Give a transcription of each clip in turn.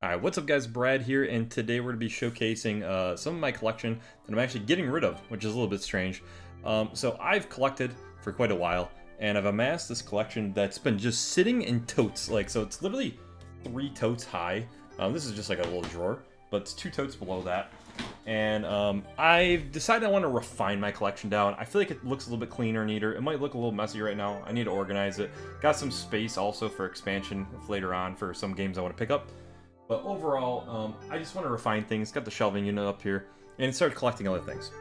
Alright, what's up guys, Brad here, and today we're going to be showcasing some of my collection that I'm actually getting rid of, which is a little bit strange. So I've collected for quite a while, and I've amassed this collection that's been just sitting in totes, so it's literally 3 totes high. This is just like a little drawer, but it's 2 totes below that. And I've decided I want to refine my collection down. I feel like it looks a little bit cleaner, neater. It might look a little messy right now. I need to organize it. Got some space also for expansion later on for some games I want to pick up. But overall, I just want to refine things, got the shelving unit up here, and start collecting other things.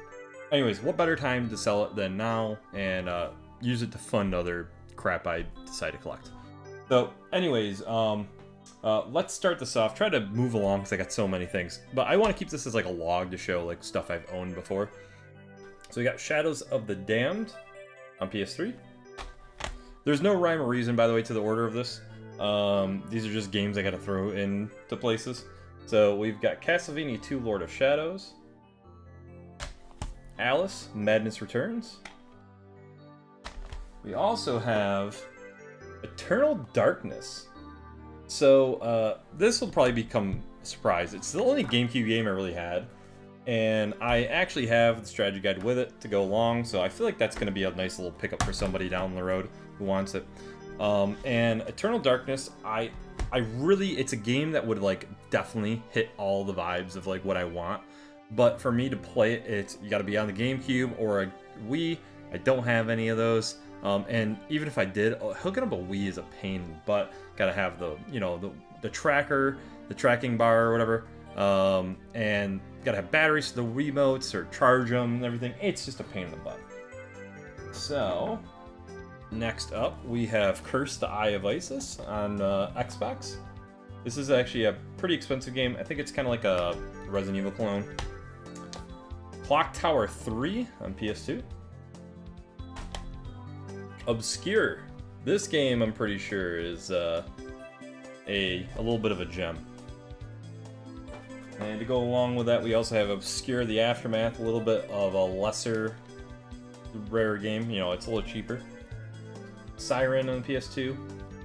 Anyways, what better time to sell it than now, and use it to fund other crap I decide to collect. So anyways, let's start this off. Try to move along because I got so many things. But I want to keep this as like a log to show like stuff I've owned before. So we got Shadows of the Damned on PS3. There's no rhyme or reason, by the way, to the order of this. These are just games I gotta throw into places. So we've got Castlevania 2 Lord of Shadows, Alice Madness Returns. We also have Eternal Darkness. So this will probably become a surprise. It's the only GameCube game I really had, and I actually have the strategy guide with it to go along, so I feel like that's going to be a nice little pickup for somebody down the road who wants it. And Eternal Darkness, it's a game that would like definitely hit all the vibes of like what I want, but for me to play it, you got to be on the GameCube or a Wii. I don't have any of those, and even if I did, hooking up a Wii is a pain in the butt. Got to have the the tracker, the tracking bar or whatever, and got to have batteries for the Wiimotes or charge them and everything. It's just a pain in the butt. So next up, we have Curse the Eye of Isis on Xbox. This is actually a pretty expensive game. I think it's kind of like a Resident Evil clone. Clock Tower 3 on PS2. Obscure. This game, I'm pretty sure, is a little bit of a gem. And to go along with that, we also have Obscure the Aftermath, a little bit of a lesser, rare game. You know, it's a little cheaper. Siren on PS2.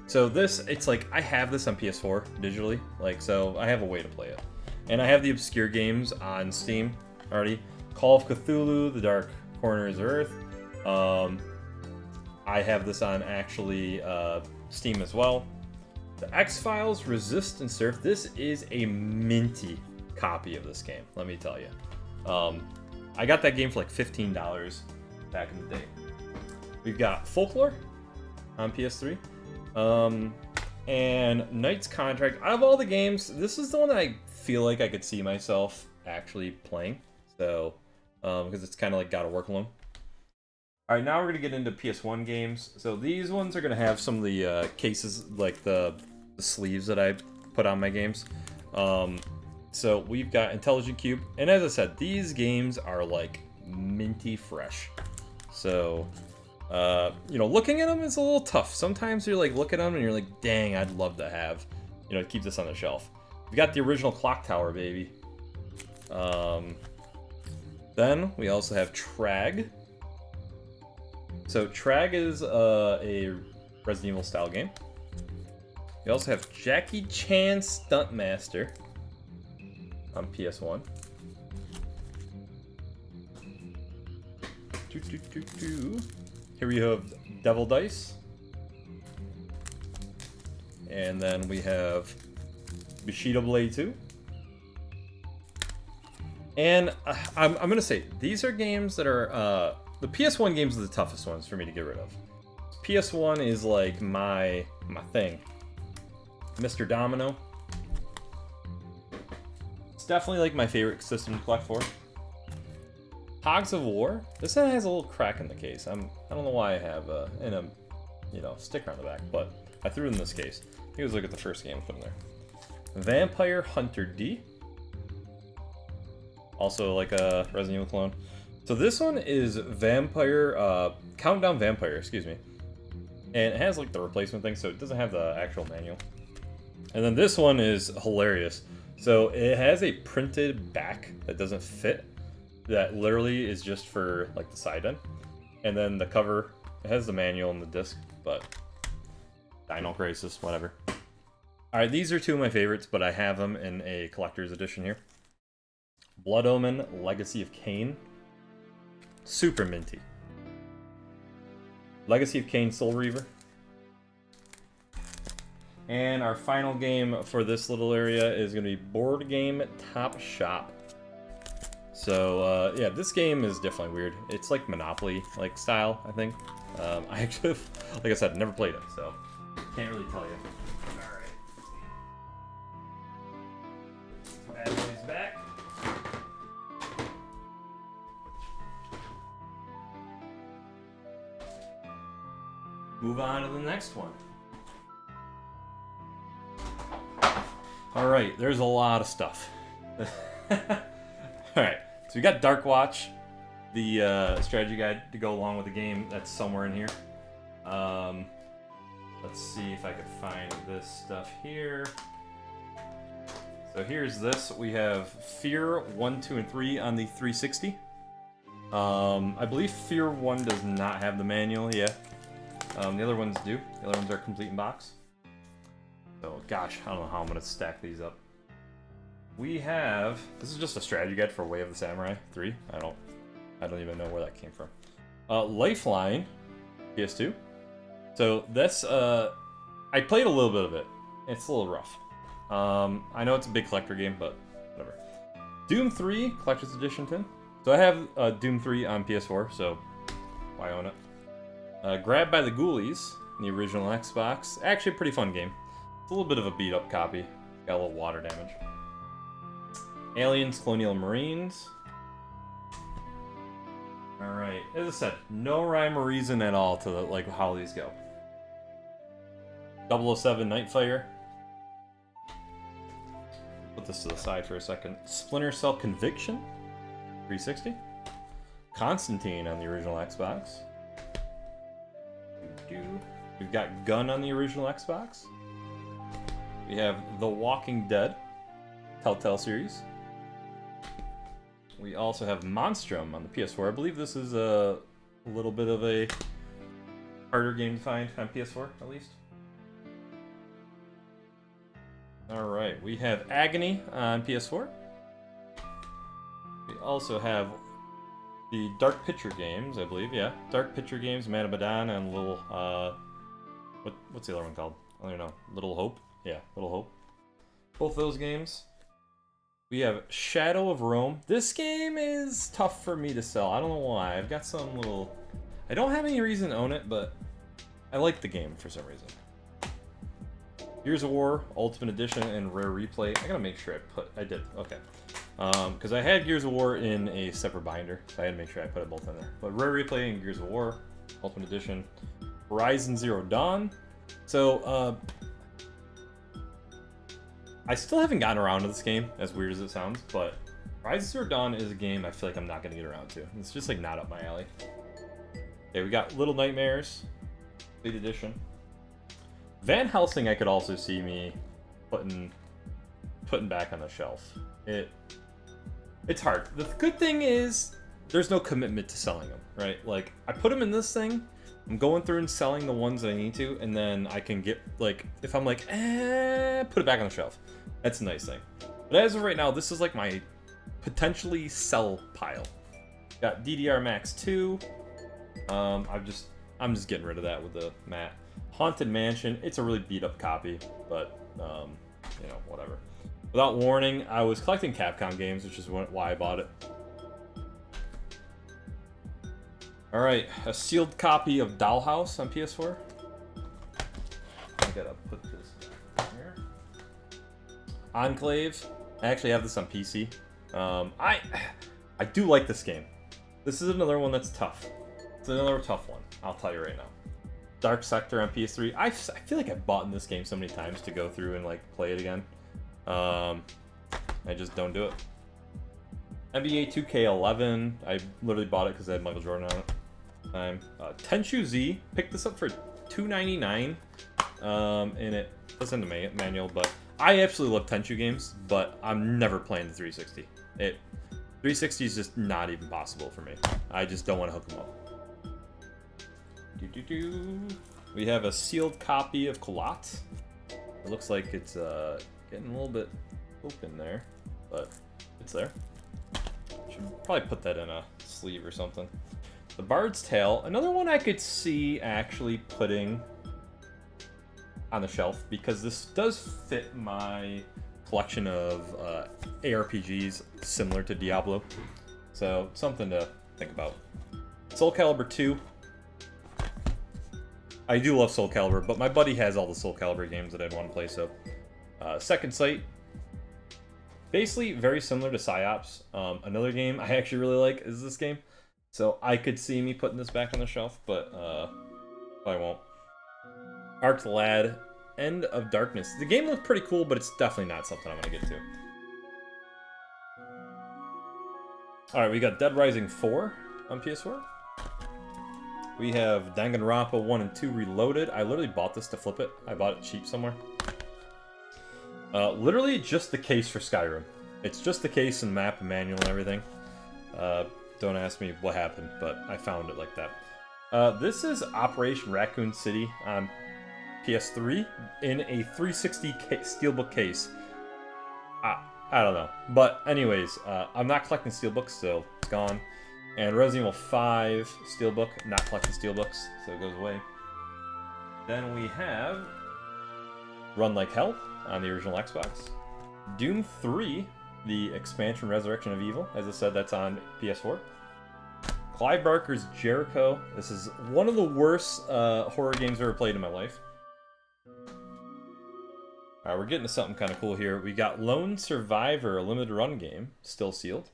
So this, it's like, I have this on PS4 digitally, so I have a way to play it. And I have the Obscure games on Steam already. Call of Cthulhu, The Dark Corners of Earth. I have this on actually Steam as well. The X-Files, Resist and Surf. This is a minty copy of this game, let me tell you. I got that game for like $15 back in the day. We've got Folklore on PS3, and Knight's Contract. Out of all the games, this is the one that I feel like I could see myself actually playing. So, because it's kind of like God of War clone. All right, now we're gonna get into PS1 games. So these ones are gonna have some of the cases, like the sleeves that I put on my games. So we've got Intelligent Cube, and as I said, these games are like minty fresh. So, looking at them is a little tough. Sometimes you're like, look at them and you're like, dang, I'd love to have, keep this on the shelf. We got the original Clock Tower, baby. Then we also have Trag. So Trag is a Resident Evil style game. We also have Jackie Chan Stuntmaster on PS1. Here we have Devil Dice. And then we have Bushido Blade 2. And I'm going to say, these are games that are... the PS1 games are the toughest ones for me to get rid of. PS1 is like my thing. Mr. Domino. It's definitely like my favorite system to collect for. Hogs of War. This one has a little crack in the case. I don't know why I have a sticker on the back, but I threw it in this case. You guys look at the first game I put in there. Vampire Hunter D. Also like a Resident Evil clone. So this one is Countdown Vampire, excuse me. And it has like the replacement thing, so it doesn't have the actual manual. And then this one is hilarious. So it has a printed back that doesn't fit, that literally is just for like the side end. And then the cover, it has the manual and the disc, but Dino Crisis, whatever. Alright, these are two of my favorites, but I have them in a collector's edition here. Blood Omen, Legacy of Kain. Super minty. Legacy of Kain, Soul Reaver. And our final game for this little area is going to be Board Game Top Shop. So, yeah, this game is definitely weird. It's like Monopoly-like style, I think. I actually, like I said, never played it, so can't really tell you. Alright. Bad boys back. Move on to the next one. Alright, there's a lot of stuff. Alright, so we got Dark Watch, the strategy guide to go along with the game. That's somewhere in here. Let's see if I could find this stuff here. So here's this. We have Fear 1, 2, and 3 on the 360. I believe Fear 1 does not have the manual, yeah. The other ones do. The other ones are complete in box. So, gosh, I don't know how I'm going to stack these up. We have... This is just a strategy guide for Way of the Samurai 3. I don't even know where that came from. Lifeline, PS2. So, this... I played a little bit of it. It's a little rough. I know it's a big collector game, but whatever. Doom 3, Collector's Edition 10. So I have Doom 3 on PS4, so why own it? Grabbed by the Ghoulies, the original Xbox. Actually a pretty fun game. It's a little bit of a beat-up copy. Got a little water damage. Aliens, Colonial Marines. Alright, as I said, no rhyme or reason at all to like how these go. 007 Nightfire. Put this to the side for a second. Splinter Cell Conviction, 360. Constantine on the original Xbox. We've got Gun on the original Xbox. We have The Walking Dead, Telltale series. We also have Monstrum on the PS4. I believe this is a little bit of a harder game to find on PS4, at least. Alright, we have Agony on PS4. We also have the Dark Picture games, I believe, yeah. Dark Picture games, Man of Medan, and Little, what's the other one called? I don't know. Little Hope? Yeah, Little Hope. Both those games. We have Shadow of Rome. This game is tough for me to sell. I don't know why. I've got some little... I don't have any reason to own it, but I like the game for some reason. Gears of War, Ultimate Edition, and Rare Replay. I gotta make sure I did, okay. Because I had Gears of War in a separate binder, so I had to make sure I put it both in there. But Rare Replay and Gears of War, Ultimate Edition. Horizon Zero Dawn. So, I still haven't gotten around to this game, as weird as it sounds, but Horizon Zero Dawn is a game I feel like I'm not gonna get around to. It's just like not up my alley. Okay, we got Little Nightmares, Complete Edition. Van Helsing I could also see me putting back on the shelf. It's hard. The good thing is there's no commitment to selling them, right? Like, I put them in this thing, I'm going through and selling the ones that I need to, and then I can get, like, if I'm like, put it back on the shelf. That's a nice thing. But as of right now, this is like my potentially sell pile. Got DDR Max 2. I'm just getting rid of that with the mat. Haunted Mansion, it's a really beat up copy, but, you know, whatever. Without Warning, I was collecting Capcom games, which is why I bought it. Alright, a sealed copy of Dollhouse on PS4. I gotta put this back here. Enclave, I actually have this on PC. I do like this game. This is another one that's tough. It's another tough one, I'll tell you right now. Dark Sector on PS3. I feel like I've bought in this game so many times to go through and like play it again. I just don't do it. NBA 2K11. I literally bought it because I had Michael Jordan on it. Tenchu Z. Picked this up for $2.99. And it doesn't have a manual, but I absolutely love Tenchu games, but I'm never playing the 360. 360 is just not even possible for me. I just don't want to hook them up. We have a sealed copy of Colot. It looks like it's getting a little bit open there, but it's there. Should probably put that in a sleeve or something. The Bard's Tale, another one I could see actually putting on the shelf, because this does fit my collection of ARPGs similar to Diablo. So, something to think about. Soul Calibur 2. I do love Soul Calibur, but my buddy has all the Soul Calibur games that I'd want to play, so... Second Sight. Basically, very similar to Psyops. Another game I actually really like is this game. So, I could see me putting this back on the shelf, but I won't. Arc the Lad. End of Darkness. The game looked pretty cool, but it's definitely not something I'm going to get to. Alright, we got Dead Rising 4 on PS4. We have Danganronpa 1 and 2 Reloaded. I literally bought this to flip it. I bought it cheap somewhere. Literally just the case for Skyrim. It's just the case and map and manual and everything. Don't ask me what happened, but I found it like that. This is Operation Raccoon City on PS3 in a 360 steelbook case. I don't know. But anyways, I'm not collecting steelbooks, so it's gone. And Resident Evil 5 steelbook, not collecting steelbooks, so it goes away. Then we have Run Like Hell on the original Xbox. Doom 3, the expansion Resurrection of Evil. As I said, that's on PS4. Clive Barker's Jericho. This is one of the worst horror games I've ever played in my life. Alright, we're getting to something kind of cool here. We got Lone Survivor, a limited run game, still sealed.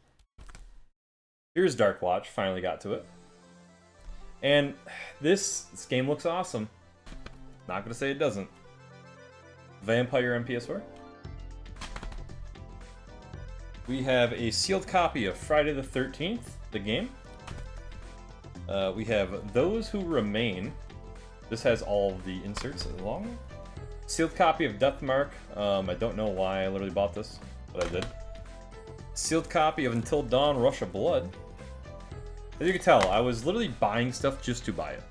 Here's Dark Watch, finally got to it. And this game looks awesome. Not gonna say it doesn't. Vampire on PS4. We have a sealed copy of Friday the 13th, the game. We have Those Who Remain. This has all of the inserts along. Sealed copy of Deathmark. I don't know why I literally bought this, but I did. Sealed copy of Until Dawn, Rush of Blood. As you can tell, I was literally buying stuff just to buy it.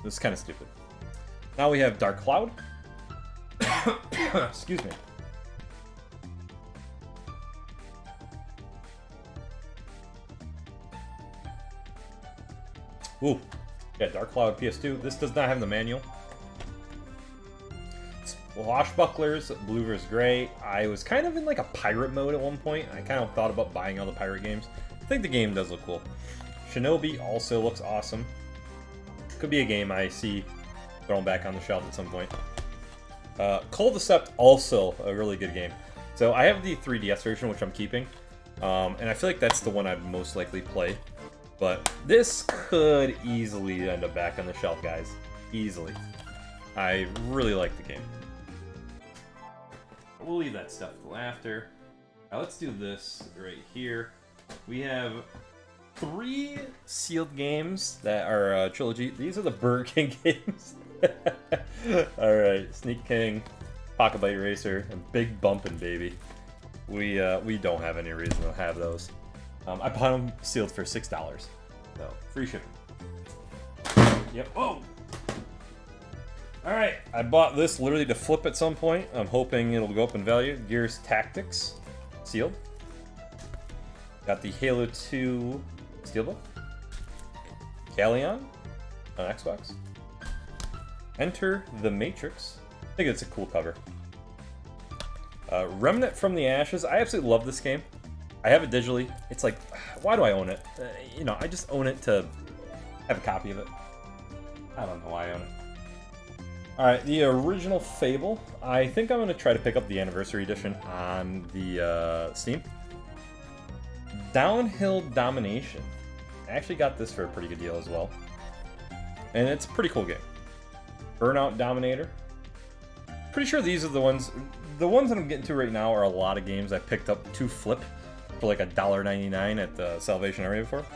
This is kind of stupid. Now we have Dark Cloud. Excuse me. Ooh. Yeah, Dark Cloud PS2. This does not have the manual. Swashbucklers, Blue vs. Gray. I was kind of in like a pirate mode at one point. I kind of thought about buying all the pirate games. I think the game does look cool. Shinobi also looks awesome. Could be a game I see thrown back on the shelf at some point. Cul-de-Sac, also a really good game. So I have the 3DS version, which I'm keeping. And I feel like that's the one I'd most likely play. But this could easily end up back on the shelf, guys. Easily. I really like the game. We'll leave that stuff till after. Now let's do this right here. We have 3 sealed games that are trilogy. These are the Burger King games. Alright, Sneak King, Pocket Bite Racer, and Big Bumpin' Baby. We don't have any reason to have those. I bought them sealed for $6. So, free shipping. Yep. Whoa! Alright, I bought this literally to flip at some point. I'm hoping it'll go up in value. Gears Tactics, sealed. Got the Halo 2 Steelbook. Galleon on Xbox. Enter the Matrix. I think it's a cool cover. Remnant from the Ashes. I absolutely love this game. I have it digitally. It's like, why do I own it? You know, I just own it to have a copy of it. I don't know why I own it. Alright, the original Fable. I think I'm going to try to pick up the Anniversary Edition on the Steam. Downhill Domination. I actually got this for a pretty good deal as well. And it's a pretty cool game. Burnout Dominator. Pretty sure these are the ones. The ones that I'm getting to right now are a lot of games I picked up to flip for like $1.99 at the Salvation Army before.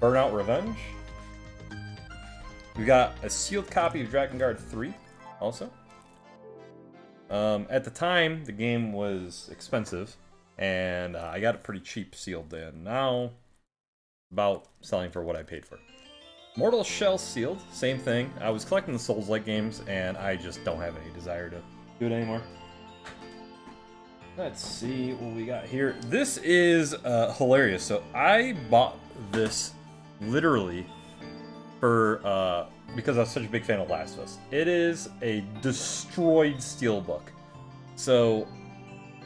Burnout Revenge. We got a sealed copy of Dragon Guard 3 also. At the time, the game was expensive, and I got it pretty cheap sealed then. Now, about selling for what I paid for. Mortal Shell sealed, same thing. I was collecting the Souls-like games, and I just don't have any desire to do it anymore. Let's see what we got here. This is hilarious. So I bought this literally for because I was such a big fan of Last of Us. It is a destroyed steelbook. So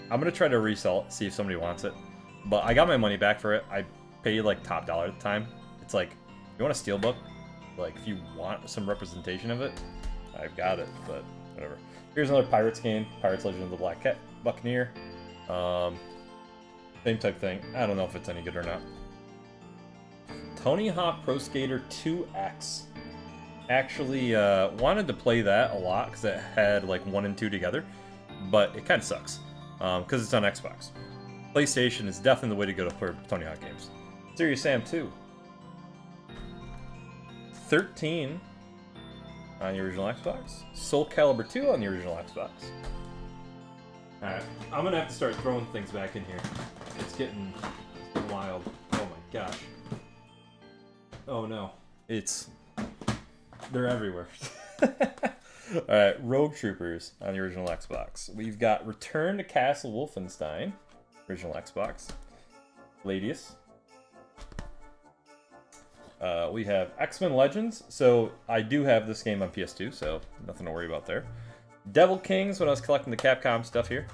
I'm gonna try to resell it, see if somebody wants it. But I got my money back for it. I paid like top dollar at the time. It's like, you want a steelbook? Like, if you want some representation of it, I've got it, but whatever. Here's another Pirates game, Pirates Legend of the Black Cat Buccaneer. Same type thing. I don't know if it's any good or not. Tony Hawk Pro Skater 2X. Actually, wanted to play that a lot because it had like 1 and 2 together, but it kind of sucks because it's on Xbox. PlayStation is definitely the way to go for Tony Hawk games. Serious Sam 2. 13 on the original Xbox. Soul Calibur 2 on the original Xbox. Alright, I'm gonna have to start throwing things back in here. It's getting wild. Oh my gosh. Oh no. They're everywhere. Alright, Rogue Troopers on the original Xbox. We've got Return to Castle Wolfenstein, original Xbox. Ladius. We have X-Men Legends, so I do have this game on PS2, so nothing to worry about there. Devil Kings, when I was collecting the Capcom stuff here.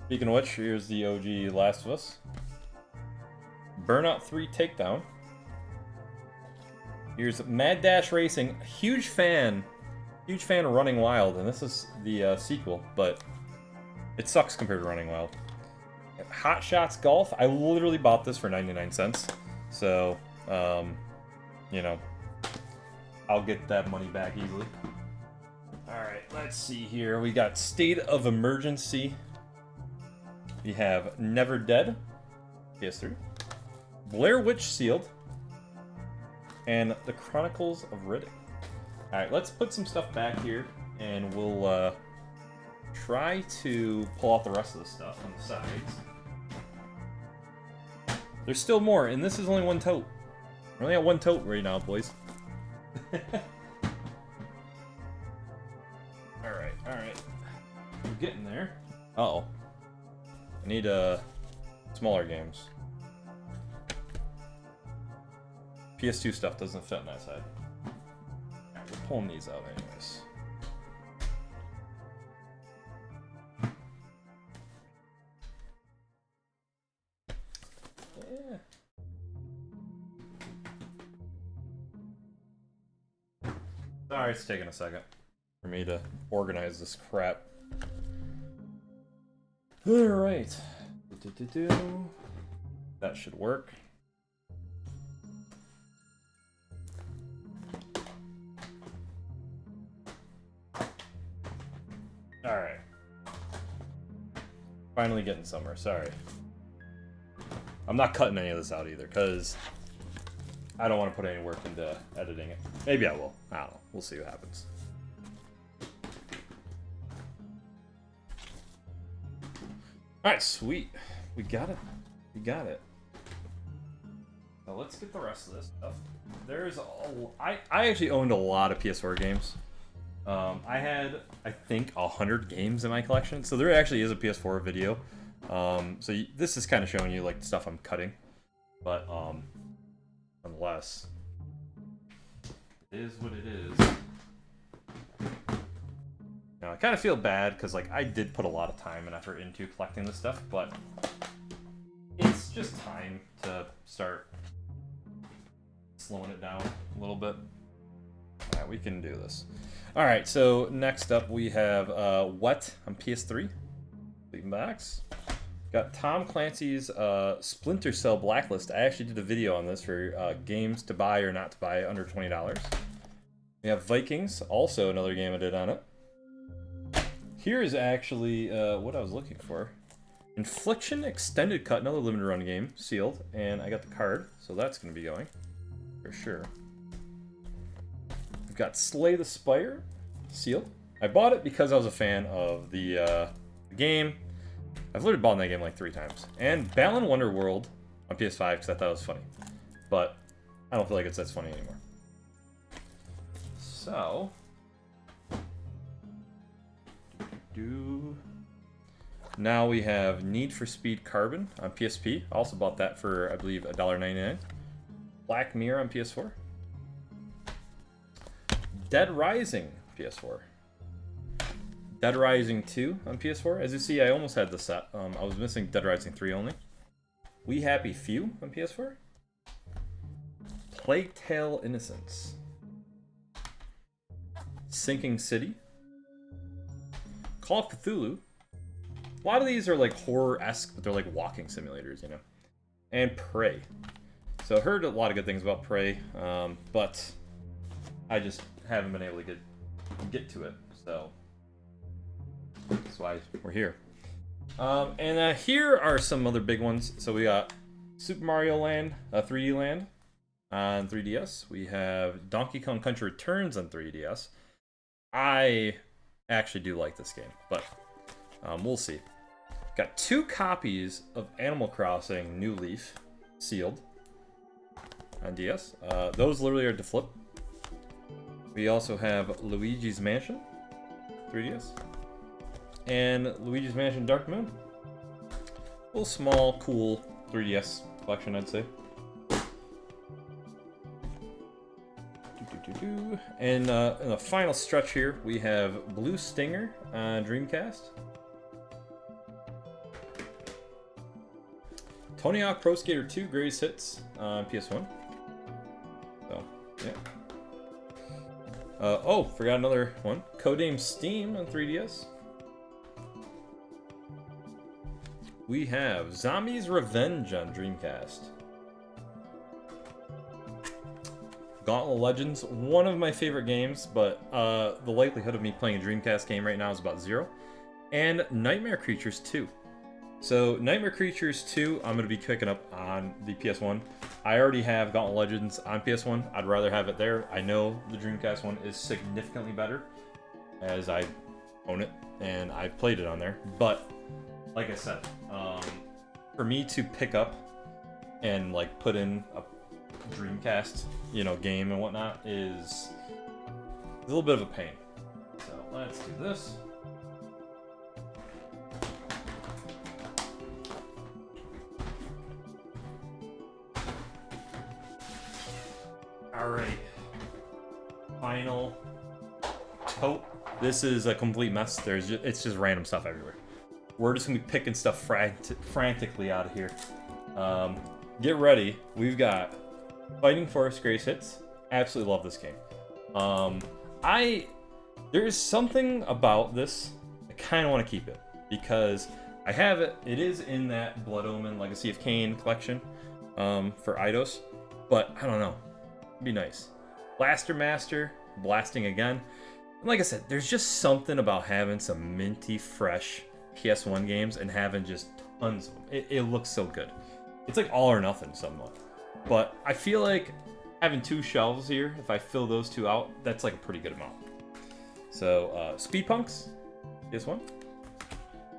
Speaking of which, here's the OG Last of Us. Burnout 3 Takedown. Here's Mad Dash Racing. Huge fan of Running Wild, and this is the sequel, but it sucks compared to Running Wild. Hot Shots Golf. I literally bought this for 99 cents. So, you know, I'll get that money back easily. Alright, let's see here. We got State of Emergency. We have Never Dead, PS3. Blair Witch Sealed. And The Chronicles of Riddick. Alright, let's put some stuff back here, and we'll try to pull out the rest of the stuff on the sides. There's still more, and this is only one tote. We're only at one tote right now, boys. Alright. We're getting there. Uh-oh. I need smaller games. PS2 stuff doesn't fit on that side. Alright, we're pulling these out anyways. Yeah. Sorry, it's taking a second for me to organize this crap. Alright. That should work. Alright. Finally getting somewhere, sorry. I'm not cutting any of this out either, because I don't want to put any work into editing it. Maybe I will. I don't know. We'll see what happens. Alright, sweet. We got it. We got it. Now let's get the rest of this stuff. There's I actually owned a lot of PS4 games. I had, I think, 100 games in my collection, so there actually is a PS4 video. So this is kind of showing you like the stuff I'm cutting, but nonetheless, it is what it is. Now I kind of feel bad because like I did put a lot of time and effort into collecting this stuff, but it's just time to start slowing it down a little bit. All right, we can do this. All right, so next up we have Wet on PS3. Leaving box. Got Tom Clancy's Splinter Cell Blacklist. I actually did a video on this for games to buy or not to buy under $20. We have Vikings, also another game I did on it. Here is actually what I was looking for. Infliction Extended Cut, another limited run game, sealed, and I got the card, so that's going to be going for sure. We've got Slay the Spire, sealed. I bought it because I was a fan of the game. I've literally bought that game like 3 times. And Balan Wonderworld on PS5 because I thought it was funny. But I don't feel like it's as funny anymore. So... Now we have Need for Speed Carbon on PSP. I also bought that for, I believe, $1.99. Black Mirror on PS4. Dead Rising PS4. Dead Rising 2 on PS4. As you see, I almost had the set. I was missing Dead Rising 3 only. We Happy Few on PS4. Plague Tale Innocence. Sinking City. Call of Cthulhu. A lot of these are like horror-esque, but they're like walking simulators, you know. And Prey. So I heard a lot of good things about Prey, but I just haven't been able to get to it. So that's why we're here. And here are some other big ones. So we got Super Mario Land, 3D Land on 3DS. We have Donkey Kong Country Returns on 3DS. I actually do like this game, but we'll see. Got 2 copies of Animal Crossing New Leaf sealed on DS. Those literally are to flip. We also have Luigi's Mansion 3DS and Luigi's Mansion Dark Moon. A little small, cool 3DS collection, I'd say. And in the final stretch here, we have Blue Stinger on Dreamcast. Tony Hawk Pro Skater 2 Greatest Hits on PS1. So, yeah. Oh, forgot another one. Codename Steam on 3DS. We have Zombies Revenge on Dreamcast. Gauntlet Legends, one of my favorite games, but the likelihood of me playing a Dreamcast game right now is about 0. And Nightmare Creatures 2. So, Nightmare Creatures 2, I'm going to be picking up on the PS1. I already have Gauntlet Legends on PS1. I'd rather have it there. I know the Dreamcast one is significantly better, as I own it, and I've played it on there. But, like I said, for me to pick up and, like, put in a Dreamcast, you know, game and whatnot is a little bit of a pain. So, let's do this. Alright, final tote. This is a complete mess. It's just random stuff everywhere. We're just gonna be picking stuff frantically out of here. Get ready. We've got Fighting Force Greatest Hits. Absolutely love this game. There is something about this. I kind of want to keep it because I have it. It is in that Blood Omen Legacy of Kain collection for Eidos, but I don't know. It'd be nice. Blaster Master, blasting again. And like I said, there's just something about having some minty, fresh PS1 games and having just tons of them. It looks so good. It's like all or nothing somewhat. But I feel like having 2 shelves here, if I fill those 2 out, that's like a pretty good amount. So, Speed Punks, PS1.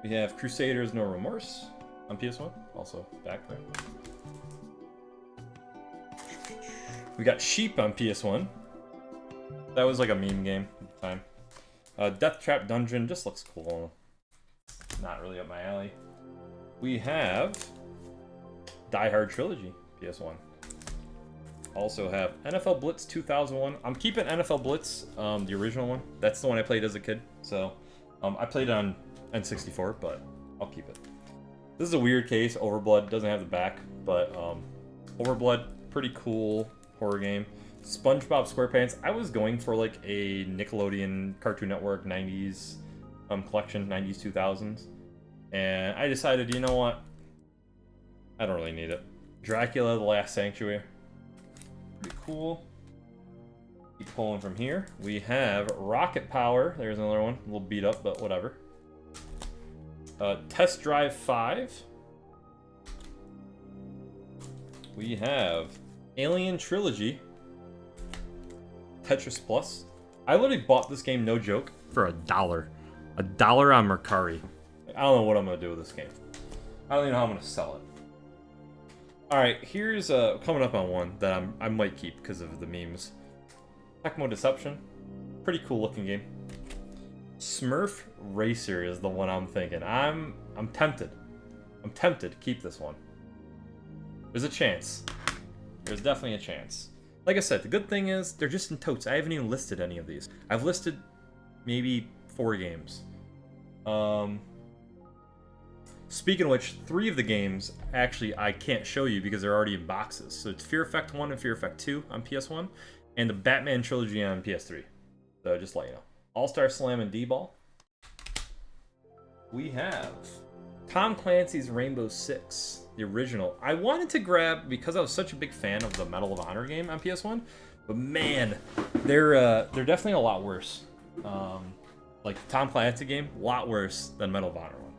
We have Crusaders No Remorse on PS1, also back there. We got Sheep on PS1. That was like a meme game at the time. Death Trap Dungeon just looks cool. Not really up my alley. We have Die Hard Trilogy, PS1. Also have NFL Blitz 2001. I'm keeping NFL Blitz, the original one. That's the one I played as a kid. So, I played it on N64, but I'll keep it. This is a weird case. Overblood doesn't have the back, but Overblood, pretty cool horror game. SpongeBob SquarePants. I was going for like a Nickelodeon Cartoon Network 90s collection, 90s 2000s, and I decided, you know what? I don't really need it. Dracula: The Last Sanctuary. Pretty cool. Keep pulling from here. We have Rocket Power. There's another one. A little beat up, but whatever. Test Drive 5. We have Alien Trilogy. Tetris Plus. I literally bought this game, no joke, for $1. $1 on Mercari. I don't know what I'm going to do with this game. I don't even know how I'm going to sell it. All right, here's coming up on one that I might keep because of the memes. Tecmo Deception, pretty cool looking game. Smurf Racer is the one I'm thinking. I'm tempted. I'm tempted to keep this one. There's a chance. There's definitely a chance. Like I said, the good thing is they're just in totes. I haven't even listed any of these. I've listed maybe 4 games. Speaking of which, 3 of the games actually I can't show you because they're already in boxes. So it's Fear Effect 1 and Fear Effect 2 on PS1, and the Batman trilogy on PS3. So just let you know. All-Star Slam and D-Ball. We have Tom Clancy's Rainbow Six, the original. I wanted to grab because I was such a big fan of the Medal of Honor game on PS1, but man, they're definitely a lot worse. Like the Tom Clancy game, a lot worse than Medal of Honor one.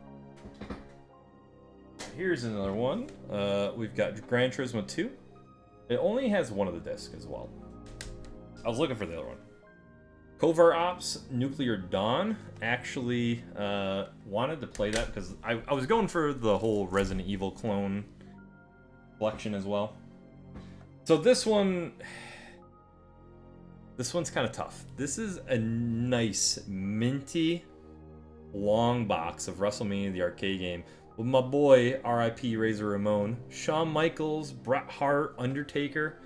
Here's another one. We've got Gran Turismo 2. It only has one of the discs as well. I was looking for the other one. Covert Ops Nuclear Dawn. Actually wanted to play that because I was going for the whole Resident Evil clone collection as well. So this one's kind of tough. This is a nice, minty, long box of WrestleMania, the arcade game, with my boy, R.I.P. Razor Ramon, Shawn Michaels, Bret Hart, Undertaker.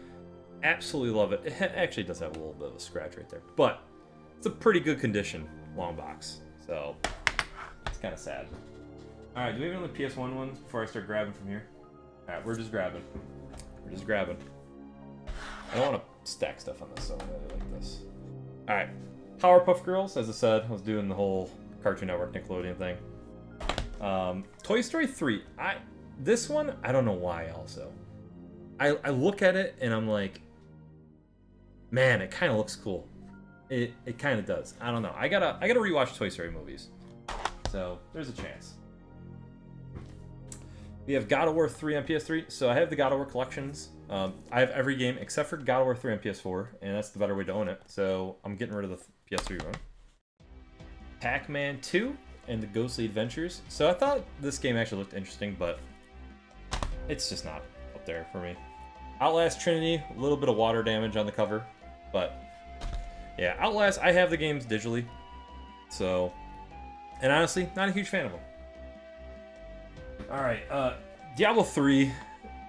Absolutely love it. It actually does have a little bit of a scratch right there, but it's a pretty good condition long box, so it's kind of sad. All right, do we have any PS1 ones before I start grabbing from here? All right, we're just grabbing. We're just grabbing. I don't want to stack stuff on this, so I'm gonna do it like this. All right, Powerpuff Girls. As I said, I was doing the whole Cartoon Network Nickelodeon thing. Toy Story 3. This one, I don't know why. Also, I look at it and I'm like, man, it kind of looks cool. It kind of does. I don't know. I gotta rewatch Toy Story movies, so there's a chance. We have God of War 3 on PS3. So I have the God of War collections. I have every game except for God of War 3 on PS4, and that's the better way to own it. So I'm getting rid of the PS3 one. Pac-Man 2 and the Ghostly Adventures. So I thought this game actually looked interesting, but it's just not up there for me. Outlast Trinity, a little bit of water damage on the cover, but yeah, Outlast, I have the games digitally, so, and honestly, not a huge fan of them. Alright, Diablo 3,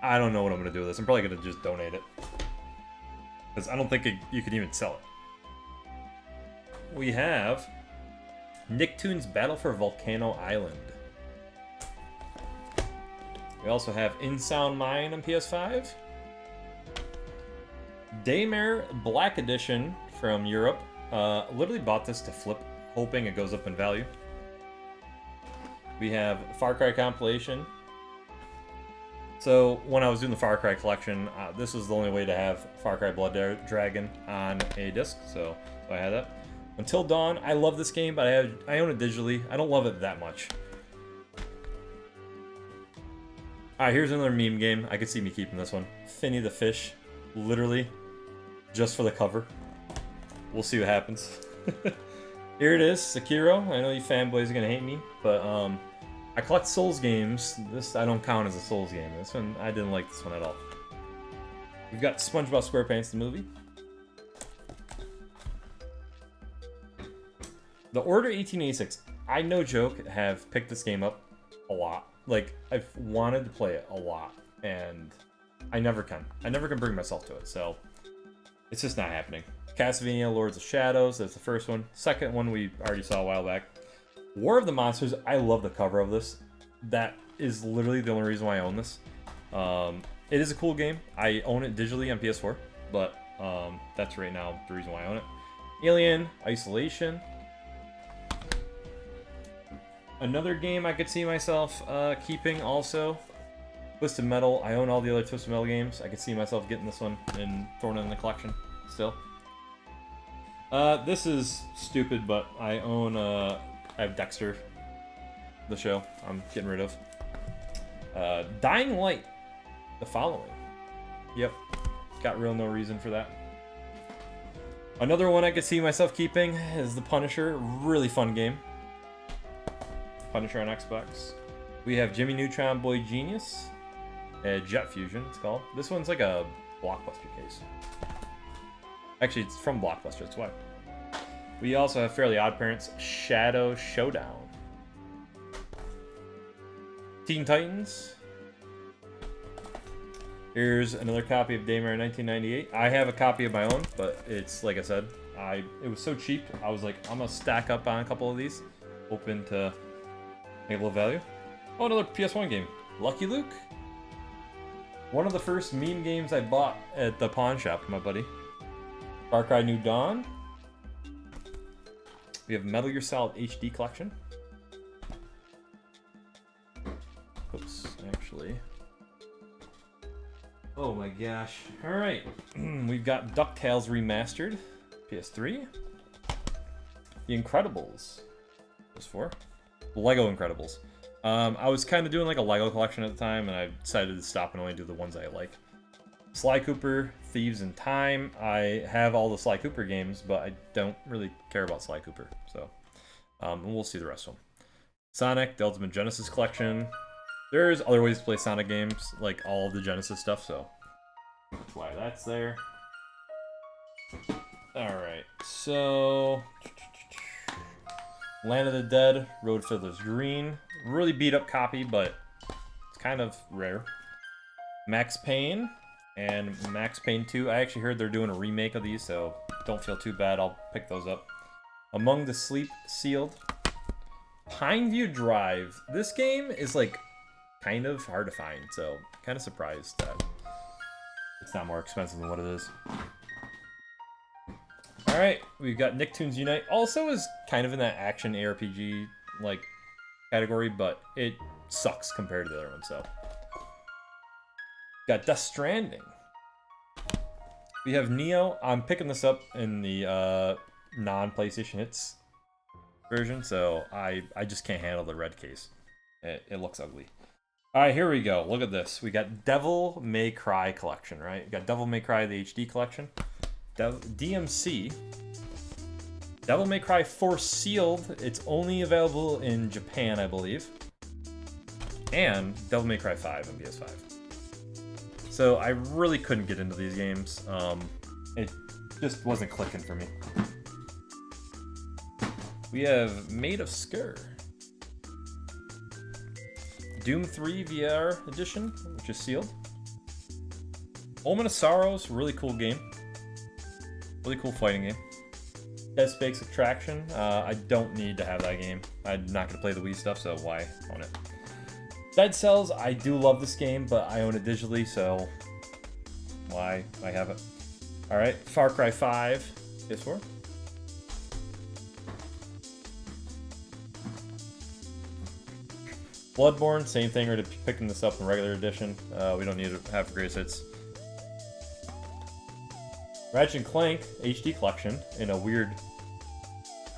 I don't know what I'm going to do with this. I'm probably going to just donate it, because I don't think you could even sell it. We have Nicktoons Battle for Volcano Island. We also have In Sound Mind on PS5. Daymare Black Edition from Europe. Literally bought this to flip, hoping it goes up in value. We have Far Cry compilation. So when I was doing the Far Cry collection, this was the only way to have Far Cry Blood Dragon on a disc, so I had that. Until Dawn, I love this game, but I own it digitally. I don't love it that much. Alright, here's another meme game. I could see me keeping this one. Finny the Fish, literally, just for the cover. We'll see what happens. Here it is, Sekiro. I know you fanboys are gonna hate me, but I collect Souls games. This I don't count as a Souls game. This one, I didn't like this one at all. We've got SpongeBob SquarePants the movie. The Order 1886. I, no joke, have picked this game up a lot. Like, I've wanted to play it a lot, and I never can. I never can bring myself to it, so it's just not happening. Castlevania Lords of Shadows, that's the first one. Second one we already saw a while back. War of the Monsters, I love the cover of this. That is literally the only reason why I own this. It is a cool game. I own it digitally on PS4, but that's right now the reason why I own it. Alien Isolation. Another game I could see myself keeping also. Twisted Metal. I own all the other Twisted Metal games. I could see myself getting this one and throwing it in the collection still. This is stupid, but I own, I have Dexter, the show, I'm getting rid of. Dying Light, The Following. Yep, got real no reason for that. Another one I could see myself keeping is The Punisher, really fun game. Punisher on Xbox. We have Jimmy Neutron Boy Genius. Jet Fusion, it's called. This one's like a Blockbuster case. Actually, it's from Blockbuster, that's why. We also have Fairly Odd Parents Shadow Showdown. Teen Titans. Here's another copy of Daymare 1998. I have a copy of my own, but it's, like I said, it was so cheap, I was like, I'm gonna stack up on a couple of these. Hoping to make a little value. Oh, another PS1 game. Lucky Luke. One of the first meme games I bought at the pawn shop with my buddy. Far Cry New Dawn. We have Metal Gear Solid HD Collection. Oops, actually. Oh my gosh. Alright. We've got DuckTales Remastered. PS3. The Incredibles. PS4. Lego Incredibles. I was kind of doing like a Lego collection at the time, and I decided to stop and only do the ones I like. Sly Cooper, Thieves in Time. I have all the Sly Cooper games, but I don't really care about Sly Cooper, so we'll see the rest of them. Sonic, the Ultimate Genesis Collection. There's other ways to play Sonic games, like all of the Genesis stuff, so that's why that's there. Alright, so Land of the Dead, Road Fiddler's Green. Really beat up copy, but it's kind of rare. Max Payne and Max Payne 2. I actually heard they're doing a remake of these, so don't feel too bad. I'll pick those up. Among the Sleep, Sealed. Pineview Drive. This game is like kind of hard to find, so kind of surprised that it's not more expensive than what it is. Alright, we've got Nicktoons Unite. Also is kind of in that action ARPG like category, but it sucks compared to the other one, so. Got Death Stranding. We have Neo. I'm picking this up in the non-PlayStation Hits version, so I just can't handle the red case. It looks ugly. Alright, here we go. Look at this. We got Devil May Cry collection, right? We got Devil May Cry, the HD collection. DMC. Devil May Cry 4 Sealed. It's only available in Japan, I believe. And Devil May Cry 5 on PS5. So I really couldn't get into these games. It just wasn't clicking for me. We have Made of Skur. Doom 3 VR edition, which is sealed. Omen of Sorrows, really cool game. Really cool fighting game. Dead Space Extraction. I don't need to have that game. I'm not going to play the Wii stuff, so why own it? Dead Cells. I do love this game, but I own it digitally, so why I have it. Alright, Far Cry 5. PS4. Bloodborne, same thing. We're picking this up in regular edition. We don't need to have greatest hits. Ratchet and Clank HD collection in a weird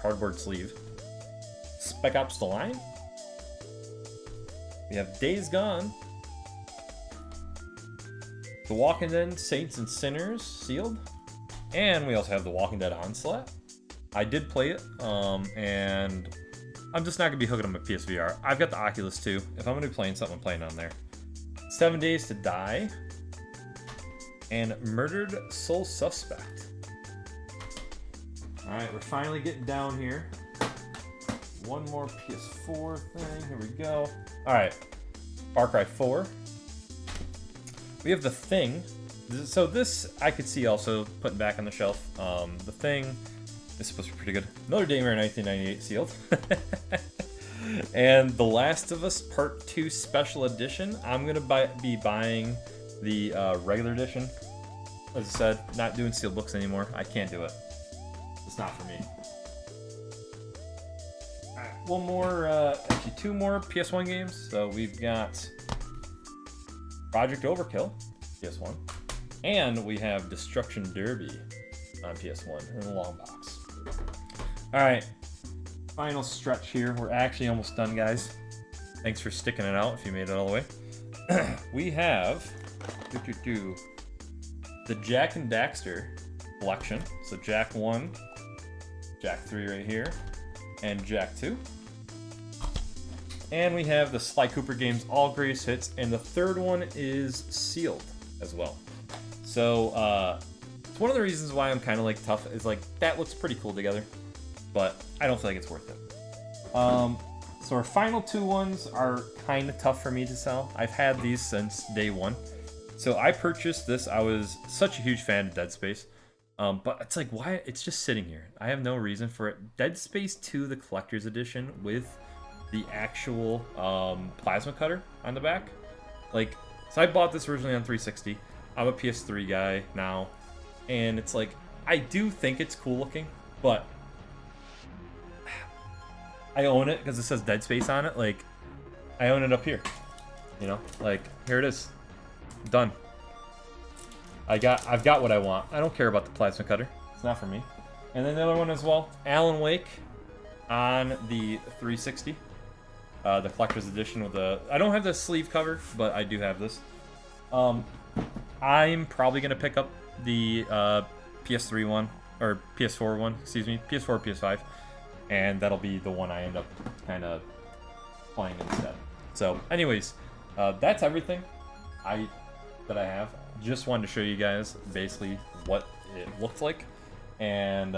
cardboard sleeve. Spec Ops: The Line. We have Days Gone. The Walking Dead Saints and Sinners sealed. And we also have The Walking Dead Onslaught. I did play it, and I'm just not going to be hooking up my PSVR. I've got the Oculus too. If I'm going to be playing something, I'm playing on there. 7 Days to Die. And Murdered Soul Suspect. Alright, we're finally getting down here. One more PS4 thing. Here we go. Alright. Far Cry 4. We have The Thing. So this I could see also putting back on the shelf. The Thing is supposed to be pretty good. Another Daymare 1998 sealed. And The Last of Us Part 2 Special Edition. I'm going to be buying the regular edition. As I said, not doing sealed books anymore. I can't do it. It's not for me. Alright, one more, actually two more PS1 games. So we've got Project Overkill, PS1. And we have Destruction Derby on PS1 in the long box. Alright, final stretch here. We're actually almost done, guys. Thanks for sticking it out if you made it all the way. We have the Jak and Daxter collection. So Jak 1, Jak 3 right here, and Jak 2. And we have the Sly Cooper games, all greatest hits, and the third one is sealed as well. So it's one of the reasons why I'm kind of like tough is like that looks pretty cool together, but I don't feel like it's worth it. So our final two ones are kind of tough for me to sell. I've had these since day one. So I purchased this. I was such a huge fan of Dead Space. But it's like, why? It's just sitting here. I have no reason for it. Dead Space 2, the Collector's Edition, with the actual plasma cutter on the back. Like, so I bought this originally on 360. I'm a PS3 guy now. And it's like, I do think it's cool looking, but I own it because it says Dead Space on it. Like, I own it up here. You know, like, here it is. Done. I've got what I want. I don't care about the plasma cutter. It's not for me. And then the other one as well, Alan Wake on the 360. The collector's edition with the... I don't have the sleeve cover, but I do have this. I'm probably going to pick up the PS3 one, or PS4 one, excuse me, PS4 or PS5. And that'll be the one I end up kind of playing instead. So, anyways, that's everything that I have. Just wanted to show you guys basically what it looked like. And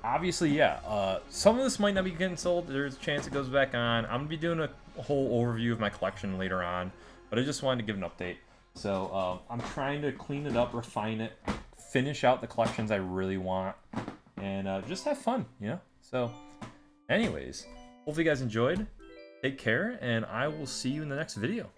obviously, yeah, some of this might not be getting sold. There's a chance it goes back on. I'm going to be doing a whole overview of my collection later on. But I just wanted to give an update. So I'm trying to clean it up, refine it, finish out the collections I really want, and just have fun, you know? So anyways, hopefully you guys enjoyed. Take care, and I will see you in the next video.